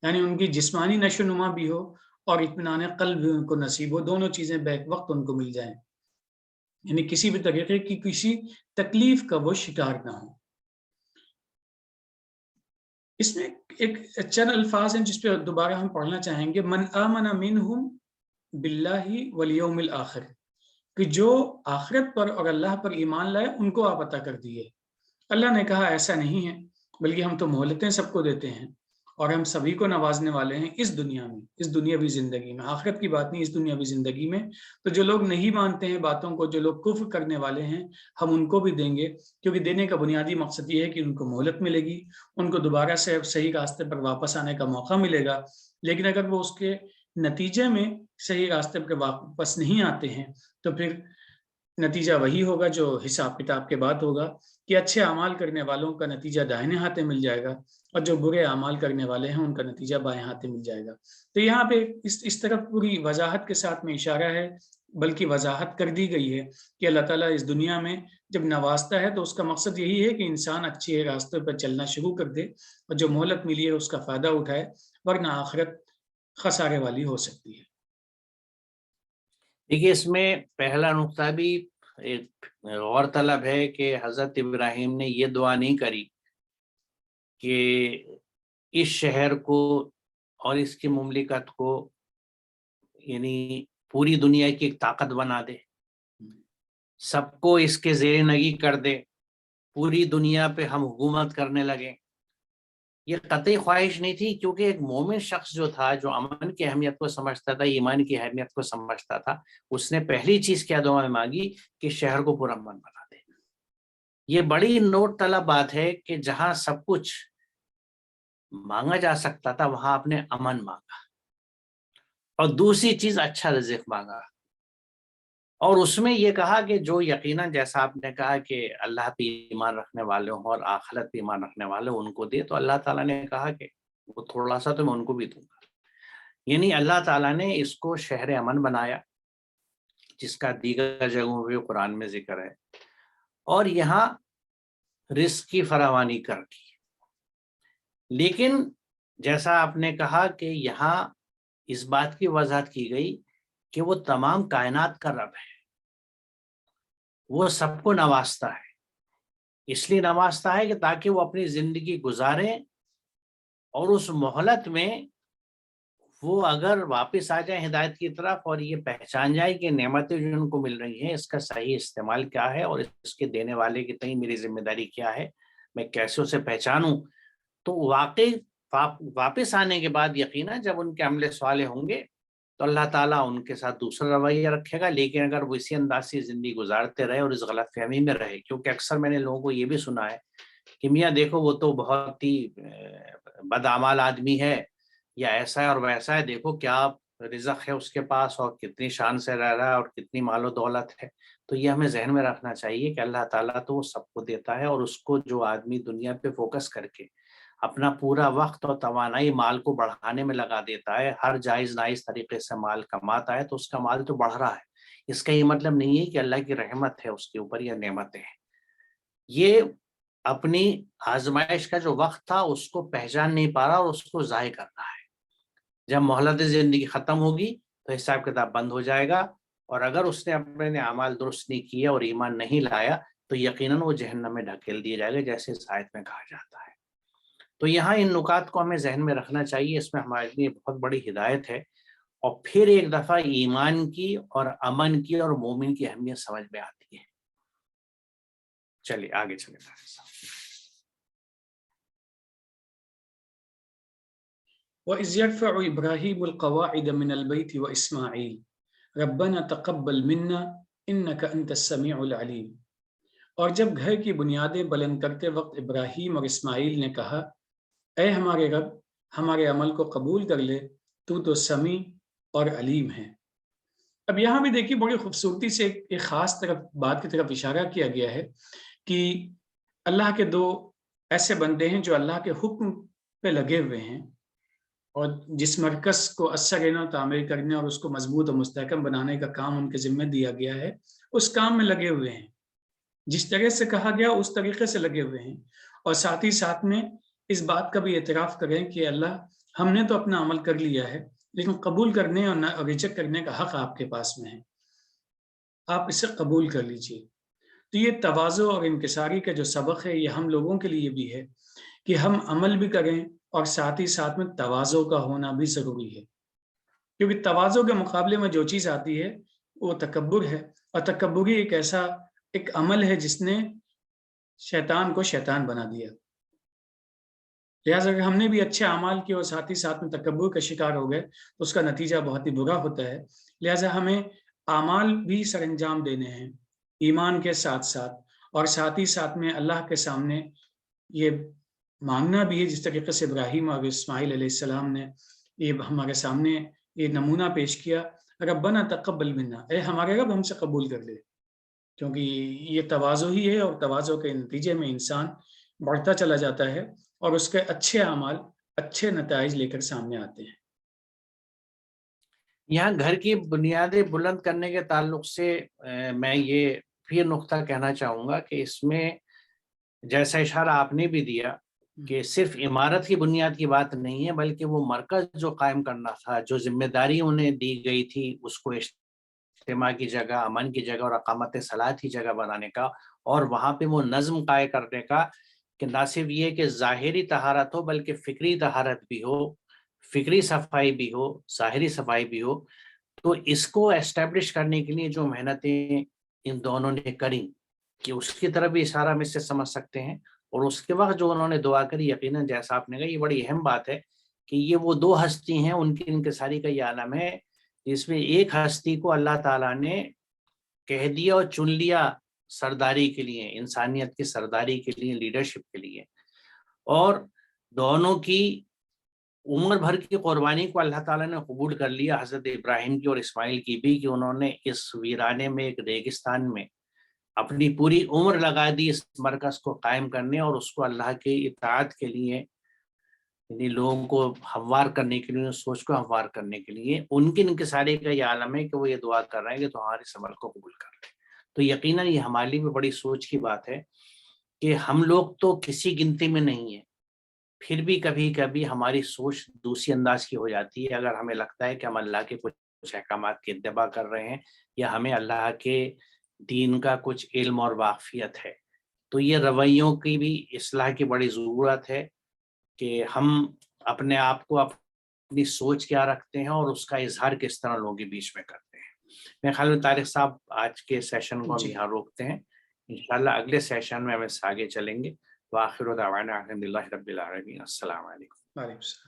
یعنی ان کی جسمانی نشو و نما بھی ہو اور اطمینان قلب بھی ان کو نصیب ہو، دونوں چیزیں بیک وقت ان کو مل جائیں، یعنی کسی بھی طریقے کی کسی تکلیف کا وہ شکار نہ ہو۔ اس میں ایک چند الفاظ ہیں جس پہ دوبارہ ہم پڑھنا چاہیں گے، من آمن منہم باللہ والیوم الآخر، کہ جو آخرت پر اور اللہ پر ایمان لائے ان کو آپ عطا کر دیے۔ اللہ نے کہا ایسا نہیں ہے، بلکہ ہم تو مہلتیں سب کو دیتے ہیں اور ہم سبھی کو نوازنے والے ہیں اس دنیا میں، اس دنیاوی زندگی میں، آخرت کی بات نہیں، اس دنیاوی زندگی میں۔ تو جو لوگ نہیں مانتے ہیں باتوں کو، جو لوگ کفر کرنے والے ہیں، ہم ان کو بھی دیں گے، کیونکہ دینے کا بنیادی مقصد یہ ہے کہ ان کو مہلت ملے گی، ان کو دوبارہ سے صحیح راستے پر واپس آنے کا موقع ملے گا۔ لیکن اگر وہ اس کے نتیجے میں صحیح راستے پر واپس نہیں آتے ہیں تو پھر نتیجہ وہی ہوگا جو حساب کتاب کے بعد ہوگا، کہ اچھے اعمال کرنے والوں کا نتیجہ دائیں ہاتھے مل جائے گا اور جو برے اعمال کرنے والے ہیں ان کا نتیجہ بائیں ہاتھے مل جائے گا۔ تو یہاں پہ اس طرف پوری وضاحت کے ساتھ میں اشارہ ہے، بلکہ وضاحت کر دی گئی ہے کہ اللہ تعالیٰ اس دنیا میں جب نوازتا ہے تو اس کا مقصد یہی ہے کہ انسان اچھے راستے پر چلنا شروع کر دے اور جو مہلت ملی ہے اس کا فائدہ اٹھائے، ورنہ آخرت خسارے والی ہو سکتی ہے۔ دیکھیے اس میں پہلا نقطہ بھی ایک غور طلب ہے کہ حضرت ابراہیم نے یہ دعا نہیں کری کہ اس شہر کو اور اس کی مملکت کو یعنی پوری دنیا کی ایک طاقت بنا دے، سب کو اس کے زیر نگی کر دے، پوری دنیا پہ ہم حکومت کرنے لگے۔ یہ قطعی خواہش نہیں تھی، کیونکہ ایک مومن شخص جو تھا، جو امن کی اہمیت کو سمجھتا تھا، ایمان کی اہمیت کو سمجھتا تھا، اس نے پہلی چیز کیا دعا میں مانگی کہ شہر کو پرامن بنا دے۔ یہ بڑی نوٹ طلب بات ہے کہ جہاں سب کچھ مانگا جا سکتا تھا وہاں آپ نے امن مانگا، اور دوسری چیز اچھا رزق مانگا، اور اس میں یہ کہا کہ جو یقیناً جیسا آپ نے کہا کہ اللہ پہ ایمان رکھنے والے ہوں اور آخرت پہ ایمان رکھنے والے ان کو دے، تو اللہ تعالیٰ نے کہا کہ وہ تھوڑا سا تو میں ان کو بھی دوں گا۔ یعنی اللہ تعالیٰ نے اس کو شہر امن بنایا، جس کا دیگر جگہوں پہ قرآن میں ذکر ہے، اور یہاں رزق کی فراوانی کر دی۔ لیکن جیسا آپ نے کہا کہ یہاں اس بات کی وضاحت کی گئی کہ وہ تمام کائنات کا رب ہے، وہ سب کو نوازتا ہے، اس لیے نوازتا ہے کہ تاکہ وہ اپنی زندگی گزاریں، اور اس مہلت میں وہ اگر واپس آ جائیں ہدایت کی طرف اور یہ پہچان جائے کہ نعمتیں جو ان کو مل رہی ہیں اس کا صحیح استعمال کیا ہے، اور اس کے دینے والے کی تئیں میری ذمہ داری کیا ہے، میں کیسے اسے پہچانوں، تو واقعی واپس آنے کے بعد یقیناً جب ان کے عمل صالح ہوں گے تو اللہ تعالیٰ ان کے ساتھ دوسرا رویہ رکھے گا۔ لیکن اگر وہ اسی انداز سے زندگی گزارتے رہے اور اس غلط فہمی میں رہے، کیونکہ اکثر میں نے لوگوں کو یہ بھی سنا ہے کہ میاں دیکھو وہ تو بہت ہی بدعمال آدمی ہے، یا ایسا ہے اور ویسا ہے، دیکھو کیا رزق ہے اس کے پاس اور کتنی شان سے رہ رہا ہے اور کتنی مال و دولت ہے۔ تو یہ ہمیں ذہن میں رکھنا چاہیے کہ اللہ تعالیٰ تو وہ سب کو دیتا ہے، اور اس کو جو آدمی دنیا پہ فوکس کر کے اپنا پورا وقت اور توانائی مال کو بڑھانے میں لگا دیتا ہے، ہر جائز نائز طریقے سے مال کماتا ہے، تو اس کا مال تو بڑھ رہا ہے۔ اس کا یہ مطلب نہیں ہے کہ اللہ کی رحمت ہے اس کے اوپر یا نعمتیں ہیں، یہ اپنی آزمائش کا جو وقت تھا اس کو پہچان نہیں پا رہا اور اس کو ضائع کر رہا ہے۔ جب مہلت زندگی ختم ہوگی تو حساب کتاب بند ہو جائے گا، اور اگر اس نے اپنے اعمال درست نہیں کیے اور ایمان نہیں لایا تو یقیناً وہ جہنم میں ڈھکیل دیا جائے گا، جیسے اس آیت میں کہا جاتا ہے۔ تو یہاں ان نکات کو ہمیں ذہن میں رکھنا چاہیے، اس میں ہمارے لیے بہت بڑی ہدایت ہے، اور پھر ایک دفعہ ایمان کی اور امن کی اور مومن کی اہمیت سمجھ میں آتی ہے۔ چلیے آگے چلیں۔ وَإِذْ يَرْفَعُ إِبْرَاهِيمُ الْقَوَاعِدَ مِنَ الْبَيْتِ وَإِسْمَاعِيلُ رَبَّنَا تَقَبَّلْ مِنَّا إِنَّكَ أَنْتَ السَّمِيعُ الْعَلِيمُ۔ اور جب گھر کی بنیادیں بلند کرتے وقت ابراہیم اور اسماعیل نے کہا، اے ہمارے رب، ہمارے عمل کو قبول کر لے، تو سمیع اور علیم ہے۔ اب یہاں بھی دیکھیے بڑی خوبصورتی سے ایک خاص بات کی طرف اشارہ کیا گیا ہے کہ اللہ کے دو ایسے بندے ہیں جو اللہ کے حکم پہ لگے ہوئے ہیں، اور جس مرکز کو اثر و تعمیر کرنے اور اس کو مضبوط و مستحکم بنانے کا کام ان کے ذمہ دیا گیا ہے، اس کام میں لگے ہوئے ہیں، جس طرح سے کہا گیا اس طریقے سے لگے ہوئے ہیں، اور ساتھ ہی ساتھ میں اس بات کا بھی اعتراف کریں کہ اللہ ہم نے تو اپنا عمل کر لیا ہے، لیکن قبول کرنے اور ریجیکٹ کرنے کا حق آپ کے پاس میں ہے، آپ اسے قبول کر لیجئے۔ تو یہ تواضع اور انکساری کا جو سبق ہے یہ ہم لوگوں کے لیے بھی ہے کہ ہم عمل بھی کریں اور ساتھ ہی ساتھ میں تواضع کا ہونا بھی ضروری ہے، کیونکہ تواضع کے مقابلے میں جو چیز آتی ہے وہ تکبر ہے، اور تکبری ایک عمل ہے جس نے شیطان کو شیطان بنا دیا۔ لہٰذا اگر ہم نے بھی اچھے اعمال کیے اور ساتھ ہی ساتھ میں تکبر کا شکار ہو گئے تو اس کا نتیجہ بہت ہی برا ہوتا ہے۔ لہٰذا ہمیں اعمال بھی سر انجام دینے ہیں ایمان کے ساتھ ساتھ، اور ساتھ ہی ساتھ میں اللہ کے سامنے یہ مانگنا بھی ہے، جس طریقے سے ابراہیم اور اسماعیل علیہ السلام نے یہ ہمارے سامنے یہ نمونہ پیش کیا، ربنا تقبل منا، اے ہمارے رب ہم سے قبول کر لے، کیونکہ یہ تواضع ہی ہے، اور تواضع کے نتیجے میں انسان بڑھتا چلا جاتا ہے اور اس کے اچھے اعمال اچھے نتائج لے کر سامنے آتے ہیں۔ یہاں گھر کی بنیادیں بلند کرنے کے تعلق سے میں یہ بھی نقطہ کہنا چاہوں گا کہ اس میں جیسا اشارہ آپ نے بھی دیا کہ صرف عمارت کی بنیاد کی بات نہیں ہے، بلکہ وہ مرکز جو قائم کرنا تھا، جو ذمہ داری انہیں دی گئی تھی، اس کو اجتماع کی جگہ، امن کی جگہ اور اقامت صلاۃ کی جگہ بنانے کا، اور وہاں پہ وہ نظم قائم کرنے کا کہ نہ صرف یہ کہ ظاہری طہارت ہو بلکہ فکری طہارت بھی ہو، فکری صفائی بھی ہو، ظاہری صفائی بھی ہو۔ تو اس کو اسٹیبلش کرنے کے لیے جو محنتیں ان دونوں نے کریں کہ اس کی طرف بھی اشارہ ہم اس سے سمجھ سکتے ہیں، اور اس کے وقت جو انہوں نے دعا کری، یقیناً جیسا آپ نے کہا یہ بڑی اہم بات ہے کہ یہ وہ دو ہستی ہیں، ان کی انکساری کا یہ عالم ہے جس میں ایک ہستی کو اللہ تعالیٰ نے کہہ دیا اور چن لیا سرداری کے لیے، انسانیت کی سرداری کے لیے، لیڈرشپ کے لیے، اور دونوں کی عمر بھر کی قربانی کو اللہ تعالیٰ نے قبول کر لیا، حضرت ابراہیم کی اور اسماعیل کی بھی، کہ انہوں نے اس ویرانے میں، ایک ریگستان میں اپنی پوری عمر لگا دی اس مرکز کو قائم کرنے اور اس کو اللہ کی اطاعت کے لیے، یعنی لوگوں کو ہموار کرنے کے لیے، سوچ کو ہموار کرنے کے لیے۔ ان کی انکساری کا یہ عالم ہے کہ وہ یہ دعا کر رہے ہیں کہ تو ہمارے اس عمل کو قبول کر لیں۔ تو یقیناً یہ ہمارے لیے بھی بڑی سوچ کی بات ہے کہ ہم لوگ تو کسی گنتی میں نہیں ہیں، پھر بھی کبھی کبھی ہماری سوچ دوسری انداز کی ہو جاتی ہے۔ اگر ہمیں لگتا ہے کہ ہم اللہ کے کچھ احکامات کی اتباع کر رہے ہیں یا ہمیں اللہ کے دین کا کچھ علم اور واقفیت ہے، تو یہ رویوں کی بھی اصلاح کی بڑی ضرورت ہے کہ ہم اپنے آپ کو، اپنی سوچ کیا رکھتے ہیں اور اس کا اظہار کس طرح لوگوں کے بیچ میں کرتے ہیں۔ میرے خیال میں طارق صاحب آج کے سیشن کو ہم جی، یہاں روکتے ہیں، انشاءاللہ اگلے سیشن میں ہم اس سے آگے چلیں گے۔ وآخر دعوانا الحمد للہ رب العالمین۔ السلام علیکم۔ وعلیکم السلام۔